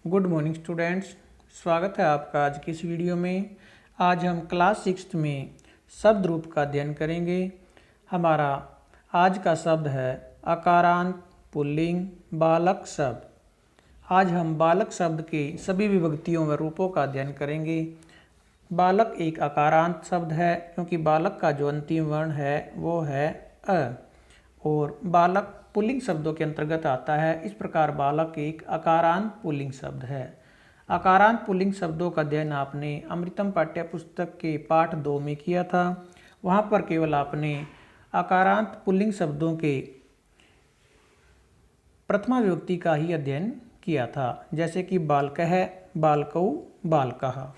Good morning students. स्वागत है आपका आज की इस वीडियो में। आज हम क्लास 6 में शब्द रूप का अध्ययन करेंगे। हमारा आज का शब्द है अकारांत पुल्लिंग बालक शब्द। आज हम बालक शब्द के सभी विभक्तियों व रूपों का अध्ययन करेंगे। बालक एक अकारांत शब्द है क्योंकि बालक का जो अंतिम वर्ण है वो है अ, और बालक पुल्लिंग शब्दों के अंतर्गत आता है। इस प्रकार बालक एक अकारांत पुल्लिंग शब्द है। अकारांत पुल्लिंग शब्दों का अध्ययन आपने अमृतम पाठ्य पुस्तक के पाठ 2 में किया था। वहाँ पर केवल आपने अकारांत पुल्लिंग शब्दों के प्रथमा विभक्ति का ही अध्ययन किया था, जैसे कि बालकः, बालकौ, बालकः।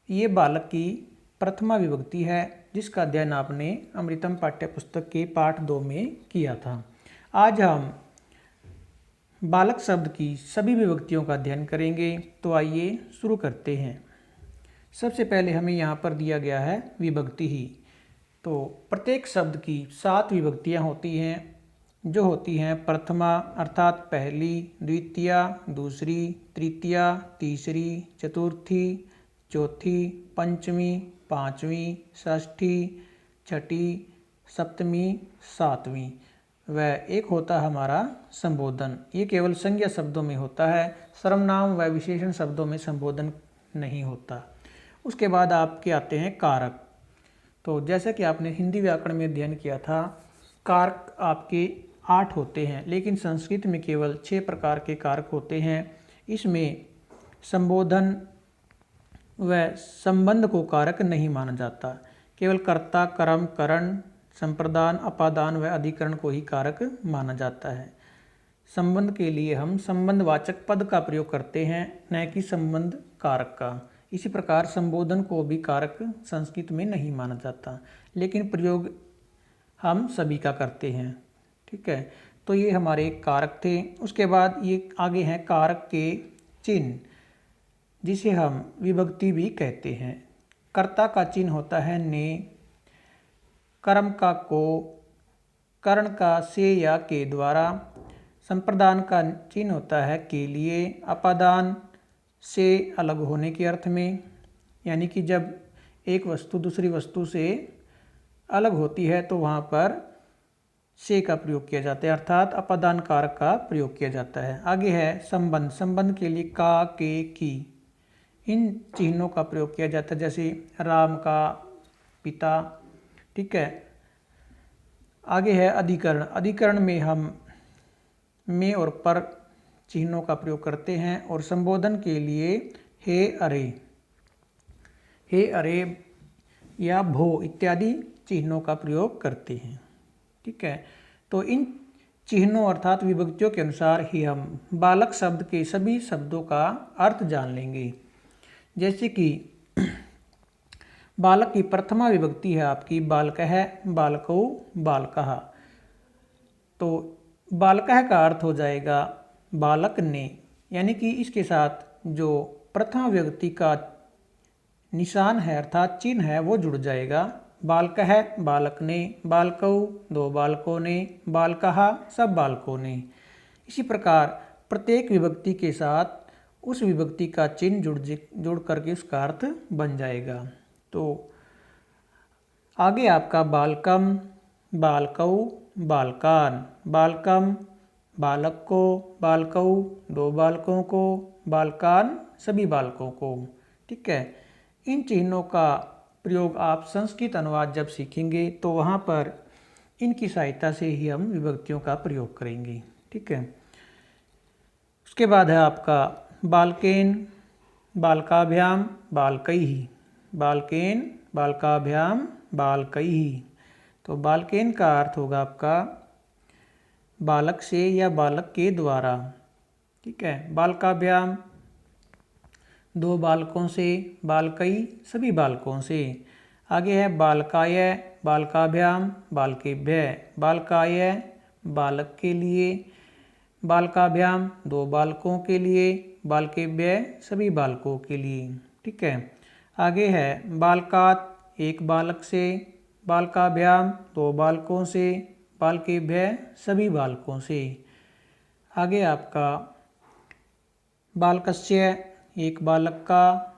ये बालक की प्रथमा विभक्ति है जिसका अध्ययन आपने अमृतम पाठ्य पुस्तक के पाठ 2 में किया था। आज हम बालक शब्द की सभी विभक्तियों का अध्ययन करेंगे। तो आइए शुरू करते हैं। सबसे पहले हमें यहाँ पर दिया गया है विभक्ति ही। तो प्रत्येक शब्द की 7 विभक्तियाँ होती हैं, जो होती हैं प्रथमा अर्थात पहली, द्वितीया दूसरी, तृतीया तीसरी, चतुर्थी चौथी, पंचमी पांचवी, षष्ठी छठी, सप्तमी सातवीं। वह एक होता है हमारा संबोधन। ये केवल संज्ञा शब्दों में होता है, सर्वनाम व विशेषण शब्दों में संबोधन नहीं होता। उसके बाद आपके आते हैं कारक। तो जैसे कि आपने हिंदी व्याकरण में अध्ययन किया था, कारक आपके 8 होते हैं, लेकिन संस्कृत में केवल 6 प्रकार के कारक होते हैं। इसमें संबोधन व संबंध को कारक नहीं माना जाता। केवल कर्ता, कर्म, करण, संप्रदान, अपादान व अधिकरण को ही कारक माना जाता है। संबंध के लिए हम संबंधवाचक पद का प्रयोग करते हैं, न कि संबंध कारक का। इसी प्रकार संबोधन को भी कारक संस्कृत में नहीं माना जाता, लेकिन प्रयोग हम सभी का करते हैं। ठीक है, तो ये हमारे कारक थे। उसके बाद ये आगे हैं कारक के चिन्ह, जिसे हम विभक्ति भी कहते हैं। कर्ता का चिन्ह होता है ने, कर्म का को, कर्ण का से या के द्वारा, संप्रदान का चिन्ह होता है के लिए, अपादान से अलग होने के अर्थ में, यानी कि जब एक वस्तु दूसरी वस्तु से अलग होती है तो वहाँ पर से का प्रयोग किया जाता है, अर्थात अपादान कारक का प्रयोग किया जाता है। आगे है संबंध। संबंध के लिए का, के, की, इन चिन्हों का प्रयोग किया जाता है, जैसे राम का पिता। ठीक है, आगे है अधिकरण। अधिकरण में हम में और पर चिन्हों का प्रयोग करते हैं, और संबोधन के लिए हे अरे, हे अरे या भो इत्यादि चिन्हों का प्रयोग करते हैं। ठीक है, तो इन चिन्हों अर्थात विभक्तियों के अनुसार ही हम बालक शब्द के सभी शब्दों का अर्थ जान लेंगे। जैसे कि बालक की प्रथमा विभक्ति है आपकी बालकः, बालकौ, बालकः। तो बालकः का अर्थ हो जाएगा बालक ने, यानी कि इसके साथ जो प्रथमा विभक्ति का निशान है अर्थात चिन्ह है वो जुड़ जाएगा। बालकः बालक ने, बालकौ दो बालकों ने, बालकः सब बालकों ने। इसी प्रकार प्रत्येक विभक्ति के साथ उस विभक्ति का चिन्ह जुड़ करके उसका अर्थ बन जाएगा। तो आगे आपका बालकम, बालकौ, बालकान, बालकम बालक को, बालकौ दो बालकों को, बालकान सभी बालकों को। ठीक है, इन चिन्हों का प्रयोग आप संस्कृत अनुवाद जब सीखेंगे तो वहाँ पर इनकी सहायता से ही हम विभक्तियों का प्रयोग करेंगे। ठीक है, उसके बाद है आपका बालकेन, बालकाभ्याम, बालकैः, बालकेन, बालकाभ्याम, बालकैः। तो बालकेन का अर्थ होगा आपका बालक से या बालक के द्वारा। ठीक है, बालकाभ्याम दो बालकों से, बालकैः सभी बालकों से। आगे है बालकाय, बालकाभ्याम, बालकेभ्यः, बालकाय बालक के लिए, बालकाभ्याम दो बालकों के लिए, बालकेभ्यः सभी बालकों के लिए। ठीक है, आगे है बालकात् एक बालक से, बालकाभ्याम दो बालकों से, बालकेभ्यः सभी बालकों से। आगे आपका बालकस्य एक बालक का,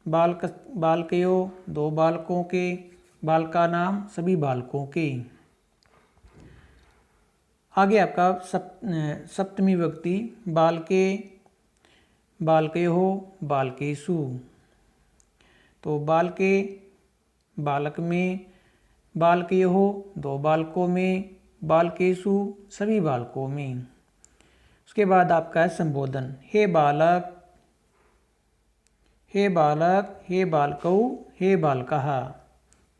बालकयो दो बालकों के, बालका नाम सभी बालकों के। आगे आपका सप्तमी विभक्ति बालके, बालकयो, बालकेषु। तो बालके बालक में, बालकयो दो बालकों में, बालकेषु सभी बालकों में। उसके बाद आपका है संबोधन, हे बालक, हे बालक, हे बालकौ, हे बालकः।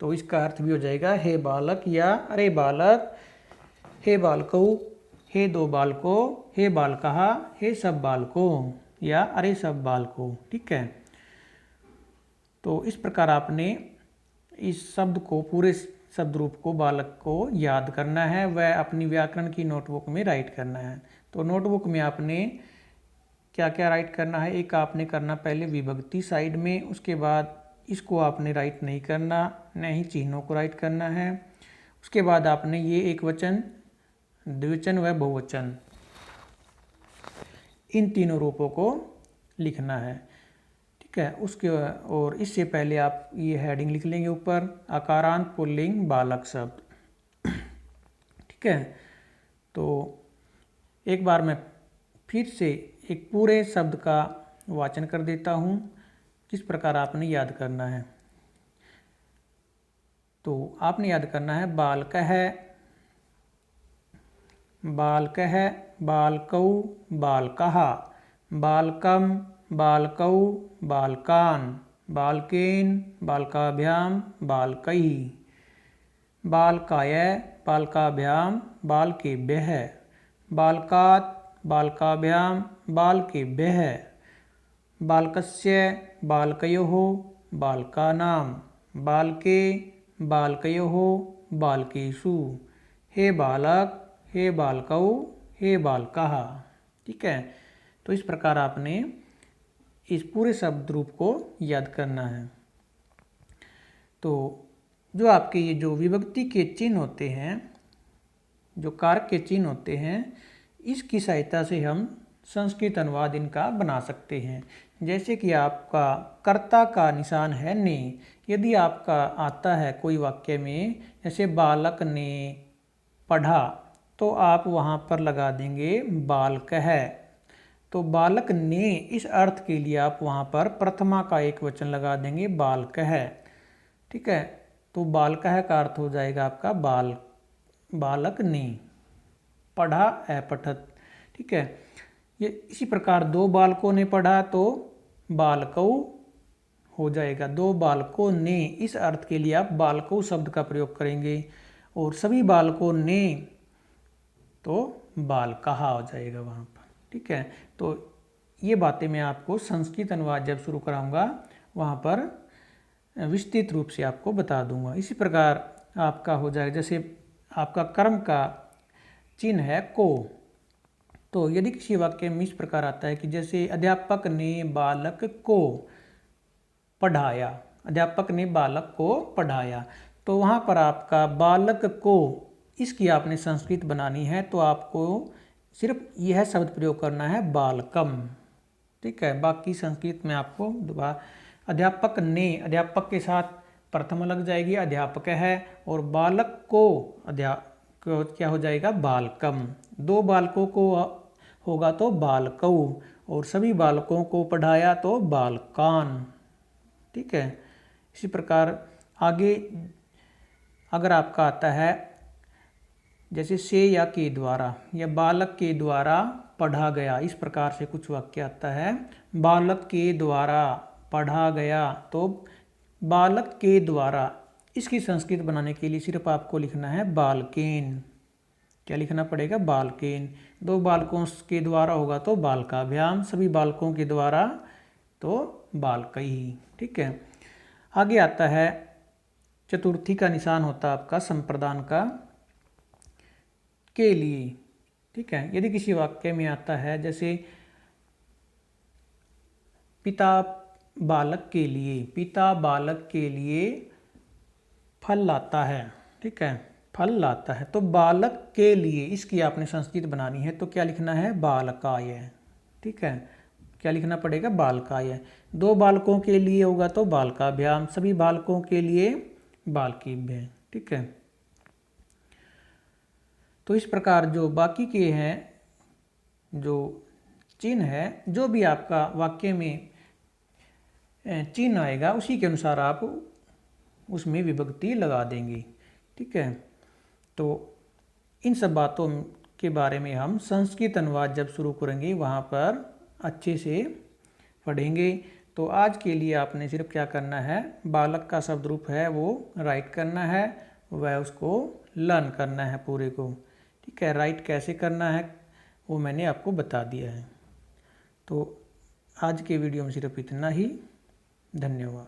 तो इसका अर्थ भी हो जाएगा हे बालक या अरे बालक, हे बालकौ, हे दो बालकों, हे बालकः, हे सब बालकों या अरे सब बालकों। ठीक है, तो इस प्रकार आपने इस शब्द को, पूरे शब्द रूप को, बालक को याद करना है, वह अपनी व्याकरण की नोटबुक में राइट करना है। तो नोटबुक में आपने क्या क्या राइट करना है, एक आपने करना पहले विभक्ति साइड में, उसके बाद इसको आपने राइट नहीं करना, न ही चिन्हों को राइट करना है। उसके बाद आपने ये एक वचन, द्विवचन व बहुवचन इन तीनों रूपों को लिखना है। ठीक है, उसके और इससे पहले आप ये हेडिंग लिख लेंगे ऊपर, आकारांत पुल्लिंग बालक शब्द। ठीक है, तो एक बार मैं फिर से एक पूरे शब्द का वाचन कर देता हूँ, किस प्रकार आपने याद करना है। तो आपने याद करना है बालकः, बालकः, बालकौ, बालकः, बालकं, बालकौ, बालकान्, बालकेन, बालकाभ्यां, बालकैः, बालकाय, बालकाभ्यां, बालकेभ्यः, बालकात्, बालकाभ्यां, बालकेभ्यः, बालकस्य, बालकयोः, बालकानां, बालके, बालकयोः, बालकेषु, हे बालक, हे बालकौ, हे बालकः। ठीक है, तो इस प्रकार आपने इस पूरे शब्द रूप को याद करना है। तो जो आपके ये जो विभक्ति के चिन्ह होते हैं, जो कारक के चिन्ह होते हैं, इसकी सहायता से हम संस्कृत अनुवाद इनका बना सकते हैं। जैसे कि आपका कर्ता का निशान है ने, यदि आपका आता है कोई वाक्य में, जैसे बालक ने पढ़ा, तो आप वहाँ पर लगा देंगे बालकः। तो बालक ने इस अर्थ के लिए आप वहाँ पर प्रथमा का एक वचन लगा देंगे बालकः। ठीक है, तो बालकः का अर्थ हो जाएगा आपका बालक ने पढ़ा, अपठत। ठीक है, ये इसी प्रकार दो बालकों ने पढ़ा तो बालकौ हो जाएगा। दो बालकों ने इस अर्थ के लिए आप बालकौ शब्द का प्रयोग करेंगे, और सभी बालकों ने तो बालकः हो जाएगा वहाँ पर। ठीक है, तो ये बातें मैं आपको संस्कृत अनुवाद जब शुरू कराऊंगा वहाँ पर विस्तृत रूप से आपको बता दूंगा। इसी प्रकार आपका हो जाएगा, जैसे आपका कर्म का चिन्ह है को, तो यदि किसी वाक्य में इस प्रकार आता है कि जैसे अध्यापक ने बालक को पढ़ाया, अध्यापक ने बालक को पढ़ाया, तो वहाँ पर आपका बालक को, इसकी आपने संस्कृत बनानी है, तो आपको सिर्फ यह शब्द प्रयोग करना है बालकम। ठीक है, बाकी संस्कृत में आपको दोबारा अध्यापक ने, अध्यापक के साथ प्रथम लग जाएगी अध्यापक है, और बालक को क्या हो जाएगा बालकम। दो बालकों को होगा तो बालकौ, और सभी बालकों को पढ़ाया तो बालकान। ठीक है, इसी प्रकार आगे अगर आपका आता है जैसे से या के द्वारा, या बालक के द्वारा पढ़ा गया, इस प्रकार से कुछ वाक्य आता है, बालक के द्वारा पढ़ा गया, तो बालक के द्वारा, इसकी संस्कृत बनाने के लिए सिर्फ आपको लिखना है बालकेन। क्या लिखना पड़ेगा बालकेन। दो बालकों के द्वारा होगा तो बालकाभ्याम, सभी बालकों के द्वारा तो बालकैः। ठीक है, आगे आता है चतुर्थी का निशान होता है आपका संप्रदान का के लिए। ठीक है, यदि किसी वाक्य में आता है जैसे पिता बालक के लिए, पिता बालक के लिए फल लाता है। ठीक है, फल लाता है, तो बालक के लिए इसकी आपने संस्कृत बनानी है, तो क्या लिखना है बालकाय। ठीक है, क्या लिखना पड़ेगा, बालकाय। 2 बालकों के लिए होगा तो बालकाभ्याम, सभी बालकों के लिए बालकीभ्य। ठीक है, तो इस प्रकार जो बाकी के हैं जो चिन्ह है, जो भी आपका वाक्य में चिन्ह आएगा उसी के अनुसार आप उसमें विभक्ति लगा देंगे। ठीक है, तो इन सब बातों के बारे में हम संस्कृत अनुवाद जब शुरू करेंगे वहाँ पर अच्छे से पढ़ेंगे। तो आज के लिए आपने सिर्फ क्या करना है, बालक का शब्द रूप है वो राइट करना है, वह उसको लर्न करना है पूरे को। ठीक है, राइट कैसे करना है वो मैंने आपको बता दिया है। तो आज के वीडियो में सिर्फ इतना ही। धन्यवाद।